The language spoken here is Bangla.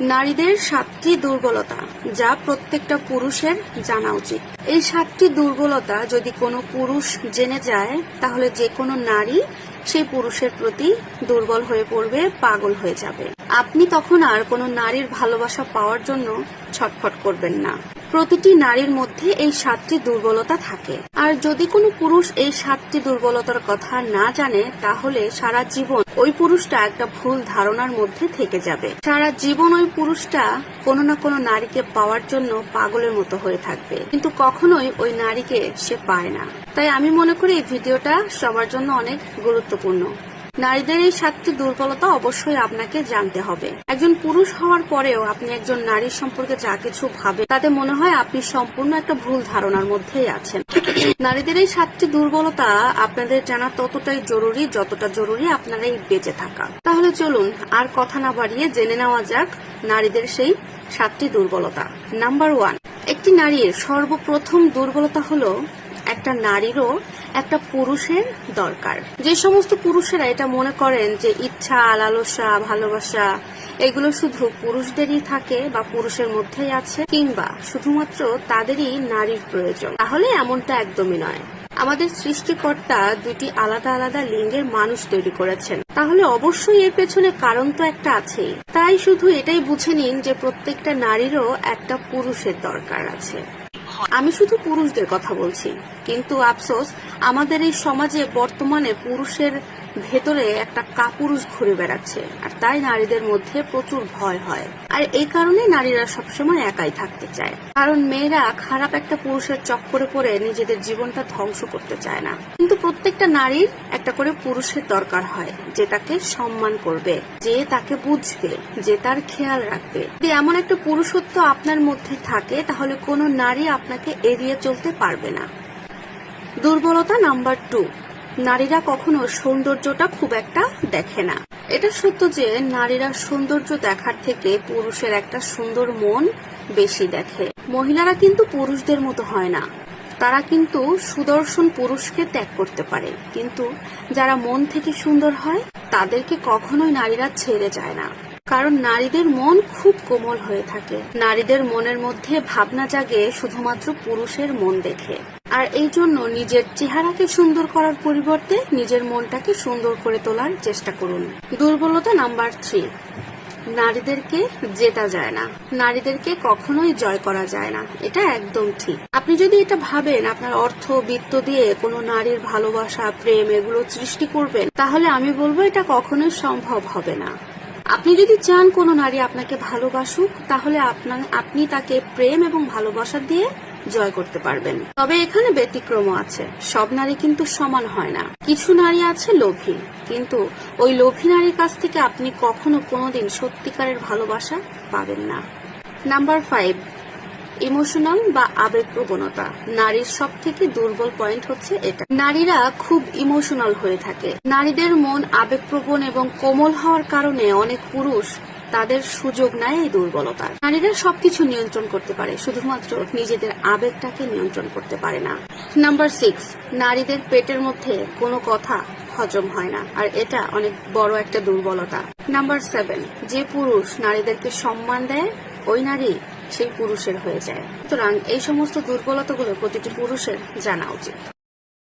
নারীদের 7টি দুর্বলতা যা প্রত্যেকটা পুরুষের জানা উচিত। এই 7টি দুর্বলতা যদি কোনো পুরুষ জেনে যায় তাহলে যে কোনো নারী সেই পুরুষের প্রতি দুর্বল হয়ে পড়বে, পাগল হয়ে যাবে। আপনি তখন আর কোনো নারীর ভালোবাসা পাওয়ার জন্য ছটফট করবেন না। প্রতিটি নারীর মধ্যে এই 7টি দুর্বলতা থাকে, আর যদি কোনো পুরুষ এই 7টি দুর্বলতার কথা না জানে তাহলে সারা জীবন ওই পুরুষটা একটা ভুল ধারণার মধ্যে থেকে যাবে। সারা জীবন ওই পুরুষটা কোনো না কোনো নারীকে পাওয়ার জন্য পাগলের মতো হয়ে থাকবে, কিন্তু কখনোই ওই নারীকে সে পায় না। তাই আমি মনে করি এই ভিডিওটা সবার জন্য অনেক গুরুত্বপূর্ণ। নারীদের এই 7টি দুর্বলতা অবশ্যই আপনাকে জানতে হবে। একজন পুরুষ হওয়ার পরেও আপনি একজন নারীর সম্পর্কে যা কিছু ভাবেন তাতে মনে হয় আপনি সম্পূর্ণ একটা ভুল ধারণার মধ্যেই আছেন। নারীদের এই 7টি দুর্বলতা আপনাদের জানা ততটাই জরুরি যতটা জরুরি আপনার এই বেঁচে থাকা। তাহলে চলুন আর কথা না বাড়িয়ে জেনে নেওয়া যাক নারীদের সেই 7টি দুর্বলতা। নাম্বার 1, একটি নারীর সর্বপ্রথম দুর্বলতা হলো একটা নারীরও একটা পুরুষের দরকার। যে সমস্ত পুরুষেরা এটা মনে করেন যে ইচ্ছা, লালসা, ভালোবাসা এগুলো শুধু পুরুষদেরই থাকে বা পুরুষের মধ্যেই আছে, কিংবা শুধুমাত্র তাদেরই নারীর প্রয়োজন, তাহলে এমনটা একদমই নয়। আমাদের সৃষ্টিকর্তা দুটি আলাদা আলাদা লিঙ্গের মানুষ তৈরি করেছেন, তাহলে অবশ্যই এর পেছনে কারণ তো একটা আছেই। তাই শুধু এটাই বুঝে নিন যে প্রত্যেকটা নারীরও একটা পুরুষের দরকার আছে। আমি শুধু পুরুষদের কথা বলছি, কিন্তু আফসোস আমাদের এই সমাজে বর্তমানে পুরুষের ভেতরে একটা কাপুরুষ ঘুরে বেড়াচ্ছে, আর তাই নারীদের মধ্যে প্রচুর ভয় হয়। আর এই কারণে নারীরা সবসময় একাই থাকতে চায়, কারণ মেয়েরা খারাপ একটা পুরুষের চক্করে পড়ে নিজেদের জীবনটা ধ্বংস করতে চায় না। কিন্তু প্রত্যেকটা নারীর একটা করে পুরুষের দরকার হয়, যে তাকে সম্মান করবে, যে তাকে বুঝবে, যে তার খেয়াল রাখবে। যদি এমন একটা পুরুষত্ব আপনার মধ্যে থাকে তাহলে কোনো নারী আপনাকে এড়িয়ে চলতে পারবে না। দুর্বলতা নাম্বার 2, নারীরা কখনো সৌন্দর্যটা খুব একটা দেখে না। এটা সত্য যে নারীরা সৌন্দর্য দেখার থেকে পুরুষের একটা সুন্দর মন বেশি দেখে। মহিলারা কিন্তু পুরুষদের মতো হয় না, তারা কিন্তু সুদর্শন পুরুষকে ত্যাগ করতে পারে, কিন্তু যারা মন থেকে সুন্দর হয় তাদেরকে কখনোই নারীরা ছেড়ে যায় না, কারণ নারীদের মন খুব কোমল হয়ে থাকে। নারীদের মনের মধ্যে ভাবনা জাগে শুধুমাত্র পুরুষের মন দেখে, আর এই জন্য নিজের চেহারাকে সুন্দর করার পরিবর্তে নিজের মনটাকে সুন্দর করে তোলার চেষ্টা করুন। দুর্বলতা নাম্বার 3, নারীদেরকে জেতা যায় না, নারীদেরকে কখনোই জয় করা যায় না। এটা একদম ঠিক। আপনি যদি এটা ভাবেন আপনার অর্থ বিত্ত দিয়ে কোনো নারীর ভালোবাসা, প্রেম এগুলো সৃষ্টি করবেন, তাহলে আমি বলবো এটা কখনোই সম্ভব হবে না। আপনি যদি চান কোনো নারী আপনাকে ভালোবাসুক, তাহলে আপনি তাকে প্রেম এবং ভালোবাসা দিয়ে জয় করতে পারবেন। তবে এখানে ব্যতিক্রম আছে, সব নারী কিন্তু সমান হয় না। কিছু নারী আছে লোভী, কিন্তু ওই লোভী নারীর কাছ থেকে আপনি কখনো কোনোদিন সত্যিকারের ভালোবাসা পাবেন না। নাম্বার 5, ইমোশনাল বা আবেগ প্রবণতা। নারীর সব থেকে দুর্বল পয়েন্ট হচ্ছে এটা, নারীরা খুব ইমোশনাল হয়ে থাকে। নারীদের মন আবেগপ্রবণ এবং কোমল হওয়ার কারণে অনেক পুরুষ তাদের সুযোগ নেয় এই দুর্বলতার। নারীরা সবকিছু নিয়ন্ত্রণ করতে পারে, শুধুমাত্র নিজেদের আবেগটাকে নিয়ন্ত্রণ করতে পারে না। নাম্বার 6, নারীদের পেটের মধ্যে কোনো কথা হজম হয় না, আর এটা অনেক বড় একটা দুর্বলতা। নাম্বার 7, যে পুরুষ নারীদেরকে সম্মান দেয় ওই নারী সেই পুরুষের হয়ে যায়। সুতরাং এই সমস্ত দুর্বলতাগুলো প্রতিটি পুরুষের জানা উচিত।